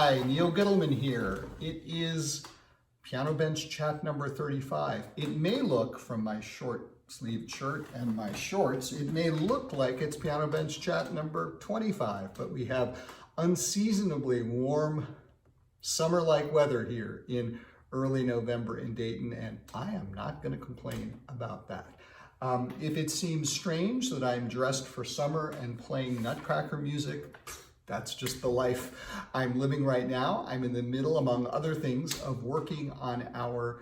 Hi, Neal here. It is Piano Bench Chat number 35. It may look, from my short-sleeved shirt and my shorts, it may look like it's Piano Bench Chat number 25, but we have unseasonably warm, summer-like weather here in early November in Dayton, and I am not going to complain about that. If it seems strange that I'm dressed for summer and playing Nutcracker music, that's just the life I'm living right now. I'm in the middle, among other things, of working on our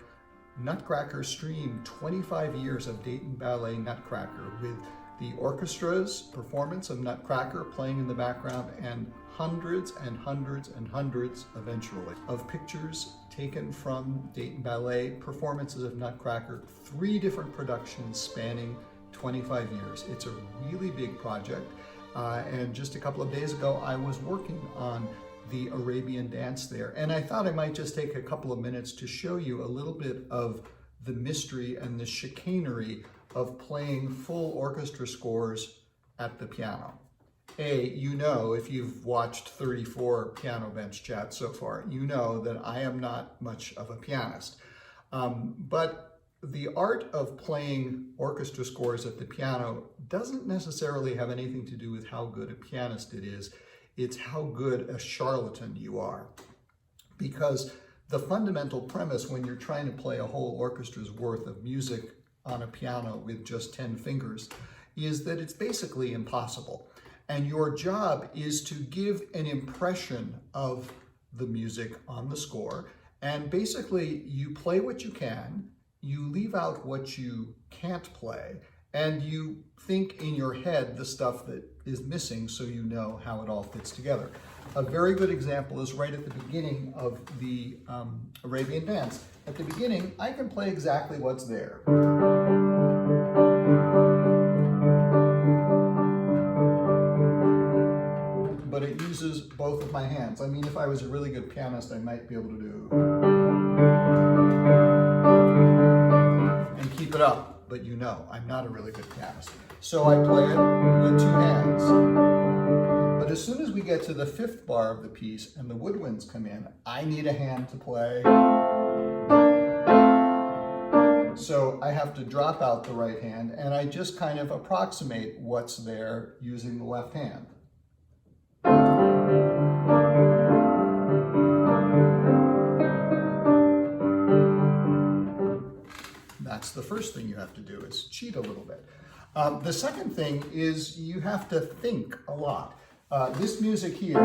Nutcracker stream, 25 years of Dayton Ballet Nutcracker, with the orchestra's performance of Nutcracker playing in the background, and hundreds and hundreds and hundreds, eventually, of pictures taken from Dayton Ballet performances of Nutcracker, 3 different productions spanning 25 years. It's a really big project. And just a couple of days ago, I was working on the Arabian dance there. And I thought I might just take a couple of minutes to show you a little bit of the mystery and the chicanery of playing full orchestra scores at the piano. You know, if you've watched 34 Piano Bench Chats so far, you know that I am not much of a pianist. But the art of playing orchestra scores at the piano doesn't necessarily have anything to do with how good a pianist it is. It's how good a charlatan you are. Because the fundamental premise when you're trying to play a whole orchestra's worth of music on a piano with just 10 fingers is that it's basically impossible. And your job is to give an impression of the music on the score. And basically, you play what you can, you leave out what you can't play, and you think in your head the stuff that is missing so you know how it all fits together. A very good example is right at the beginning of the Arabian dance. At the beginning, I can play exactly what's there. But it uses both of my hands. I mean, if I was a really good pianist, I might be able to do and keep it up, but you know, I'm not a really good pianist. So I play it with 2 hands. But as soon as we get to the 5th bar of the piece and the woodwinds come in, I need a hand to play. So I have to drop out the right hand, and I just kind of approximate what's there using the left hand. That's the first thing you have to do, is cheat a little bit. The second thing is you have to think a lot. This music here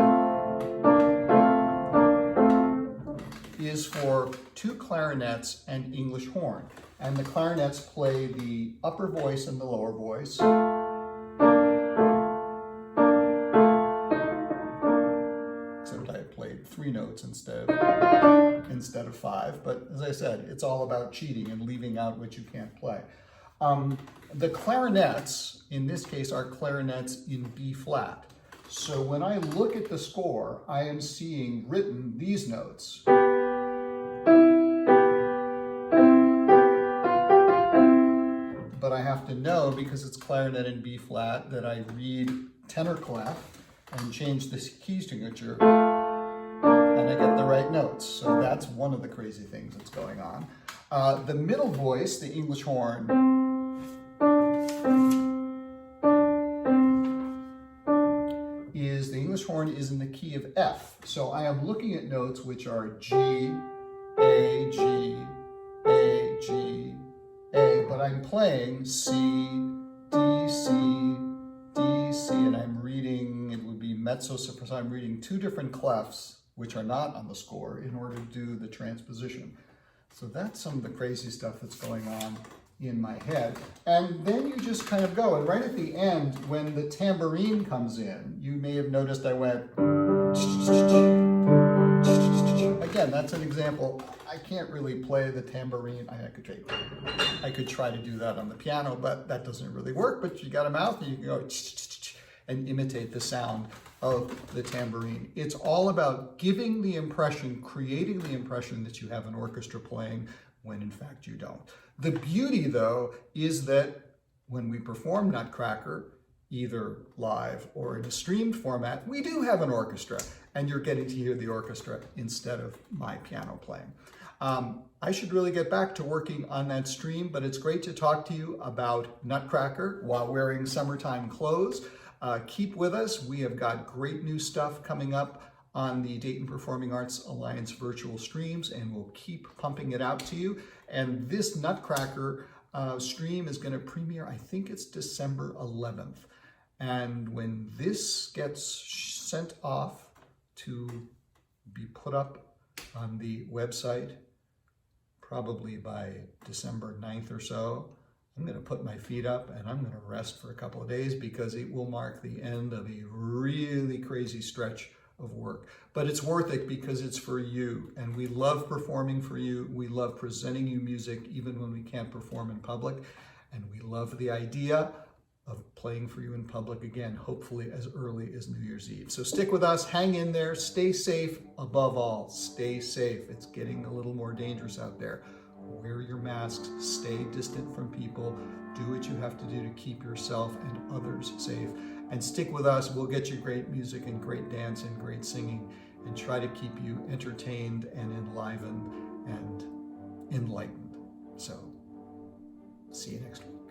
is for 2 clarinets and English horn. And the clarinets play the upper voice and the lower voice. Except I played 3 notes instead of 5. But as I said, it's all about cheating and leaving out what you can't play. The clarinets, in this case, are clarinets in B flat. So when I look at the score, I am seeing written these notes. But I have to know, because it's clarinet in B flat, that I read tenor clef and change the key signature, and I get the right notes. So that's one of the crazy things that's going on. The middle voice, the English horn, is in the key of F. So I am looking at notes which are G, A, G, A, G, A, but I'm playing C, D, C, D, C, and I'm reading, it would be mezzo soprano, I'm reading 2 different clefs, which are not on the score, in order to do the transposition. So that's some of the crazy stuff that's going on in my head. And then you just kind of go, and right at the end, when the tambourine comes in, you may have noticed I went, again, that's an example. I can't really play the tambourine. I could try to do that on the piano, but that doesn't really work. But you got a mouth, and you can go and imitate the sound of the tambourine. It's all about giving the impression, creating the impression that you have an orchestra playing, when in fact you don't. The beauty, though, is that when we perform Nutcracker, either live or in a streamed format, we do have an orchestra. and you're getting to hear the orchestra instead of my piano playing. I should really get back to working on that stream, but it's great to talk to you about Nutcracker while wearing summertime clothes. Keep with us. We have got great new stuff coming up on the Dayton Performing Arts Alliance virtual streams, and we'll keep pumping it out to you. And this Nutcracker stream is going to premiere, I think it's December 11th. And when this gets sent off to be put up on the website, probably by December 9th or so, I'm going to put my feet up and I'm going to rest for a couple of days, because it will mark the end of a really crazy stretch of work. But it's worth it because it's for you, and we love performing for you. We love presenting you music even when we can't perform in public, and we love the idea of playing for you in public again, hopefully as early as New Year's Eve. So stick with us, hang in there, stay safe. Above all, stay safe. It's getting a little more dangerous out there. Wear your masks, stay distant from people, do what you have to do to keep yourself and others safe. And stick with us, we'll get you great music and great dance and great singing, and try to keep you entertained and enlivened and enlightened. So, see you next week.